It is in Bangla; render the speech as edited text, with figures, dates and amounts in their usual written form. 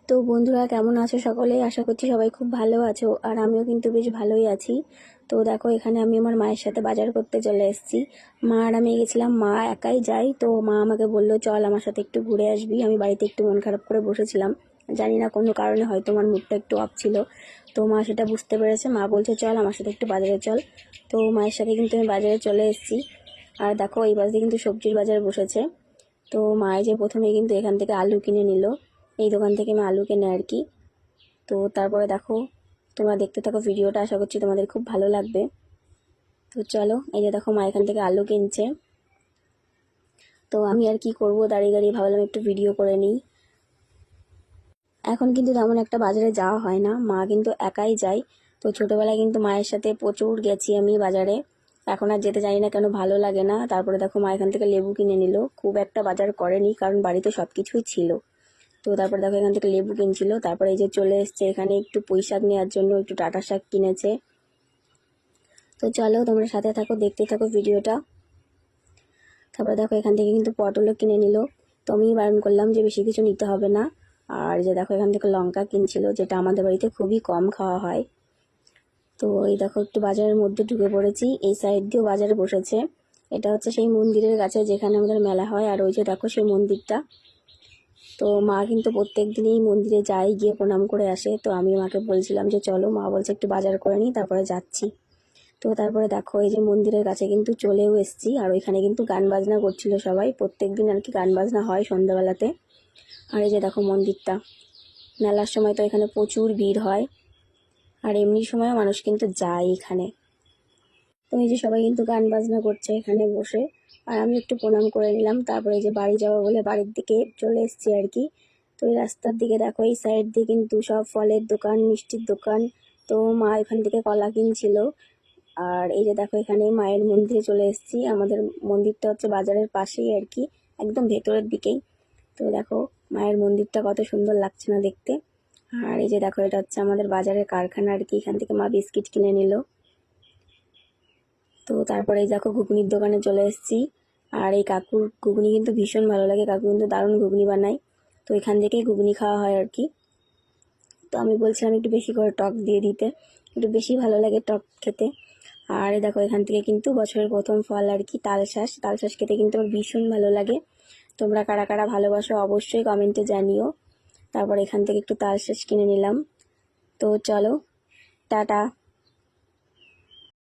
তো বন্ধুরা কেমন আছো সকলে? আশা করছি সবাই খুব ভালো আছো, আর আমিও কিন্তু বেশ ভালোই আছি। তো দেখো, এখানে আমি আমার মায়ের সাথে বাজার করতে চলে এসেছি। মা আর আমি গেছিলাম, মা একাই যাই, তো মা আমাকে বললো চল আমার সাথে একটু ঘুরে আসবি। আমি বাড়িতে একটু মন খারাপ করে বসেছিলাম, জানি না কোনো কারণে, হয়তো আমার মুডটা একটু অফ ছিল। তো মা সেটা বুঝতে পেরেছে, মা বলছে চল আমার সাথে একটু বাজারে চল। তো মায়ের সাথে কিন্তু আমি বাজারে চলে এসেছি। আর দেখো, এই পাশে কিন্তু সবজির বাজার বসেছে। তো মায়ে যে প্রথমে কিন্তু এখান থেকে আলু কিনে নিল, এই দোকান থেকে আমি আলু কেনে আর কি। তো তারপরে দেখো, তোমরা দেখতে থাকো ভিডিওটা, আশা করছি তোমাদের খুব ভালো লাগবে। তো চলো, এই যে দেখো মা এখান থেকে আলু কিনছে। তো আমি আর কি করব, দাঁড়িয়ে দাঁড়িয়ে ভাবলাম একটু ভিডিও করে নিই। এখন কিন্তু তেমন একটা বাজারে যাওয়া হয় না, মা কিন্তু একাই যায়। তো ছোটোবেলায় কিন্তু মায়ের সাথে প্রচুর গেছি আমি বাজারে, এখন আর যেতে জানি না কেন, ভালো লাগে না। তারপরে দেখো মা এখান থেকে লেবু কিনে নিল, খুব একটা বাজার করেনি কারণ বাড়িতে সব কিছুই ছিল। তো তারপর দেখো এখান থেকে লেবু কিনছিল, তারপরে এই যে চলে এসছে এখানে একটু পুঁই শাক নেওয়ার জন্য, একটু ডাঁটা শাক কিনেছে। তো চলো তোমরা সাথে থাকো, দেখতে থাকো ভিডিওটা। তারপরে দেখো এখান থেকে কিন্তু পটলও কিনে নিল। তো আমি বারণ করলাম যে বেশি কিছু নিতে হবে না। আর যে দেখো এখান থেকে লঙ্কা কিনছিল, যেটা আমাদের বাড়িতে খুবই কম খাওয়া হয়। তো এই দেখো একটু বাজারের মধ্যে ঢুকে পড়েছি, এই সাইড দিয়েও বাজারে বসেছে। এটা হচ্ছে সেই মন্দিরের কাছে যেখানে আমাদের মেলা হয়, আর ওই যে দেখো সেই মন্দিরটা। তো মা কিন্তু প্রত্যেক দিনই মন্দিরে যায়, গিয়ে প্রণাম করে আসে। তো আমি মাকে বলছিলাম যে চলো, মা বলছে একটু বাজার করে নিই তারপরে যাচ্ছি। তো তারপরে দেখো এই যে মন্দিরের কাছে কিন্তু চলেও এসেছি, আর ওইখানে কিন্তু গান বাজনা করছিল সবাই, প্রত্যেক দিন আর কি গান বাজনা হয় সন্ধ্যাবেলাতে। আর এই যে দেখো মন্দিরটা, মেলার সময় তো এখানে প্রচুর ভিড় হয়, আর এমনি সময়ও মানুষ কিন্তু যায় এখানে। তো এই যে সবাই কিন্তু গান বাজনা করছে এখানে বসে, আর আমি একটু প্রণাম করে নিলাম। তারপরে এই যে বাড়ি যাবো বলে বাড়ির দিকে চলে এসেছি আর কি। তো এই রাস্তার দিকে দেখো, এই সাইড দিয়ে কিন্তু সব ফলের দোকান, মিষ্টির দোকান। তো মা এখান থেকে কলা কিনছিল। আর এই যে দেখো এখানে মায়ের মন্দিরে চলে এসেছি, আমাদের মন্দিরটা হচ্ছে বাজারের পাশেই আর কি, একদম ভেতরের দিকেই। তো দেখো মায়ের মন্দিরটা কত সুন্দর লাগছে না দেখতে। আর এই যে দেখো, এটা হচ্ছে আমাদের বাজারের কারখানা আর কি, এখান থেকে মা বিস্কিট কিনে নিল। তো তারপরে এই দেখো ঘুগনির দোকানে চলে এসেছি। আর এই কাকুর ঘুগনি কিন্তু ভীষণ ভালো লাগে, কাকু কিন্তু দারুণ ঘুগনি বানায়। তো এখান থেকেই ঘুগনি খাওয়া হয় আর কি। তো আমি বলছিলাম একটু বেশি করে টক দিয়ে দিতে, একটু বেশি ভালো লাগে টক খেতে। আর এই দেখো এখান থেকে কিন্তু বছরের প্রথম ফল আর কি, তালশাঁস। তালশাঁস খেতে কিন্তু আমার ভীষণ ভালো লাগে। তোমরা কারা কারা ভালোবাসো অবশ্যই কমেন্টে জানিও। তারপর এখান থেকে একটু তালশাঁস কিনে নিলাম। তো চলো, টাটা।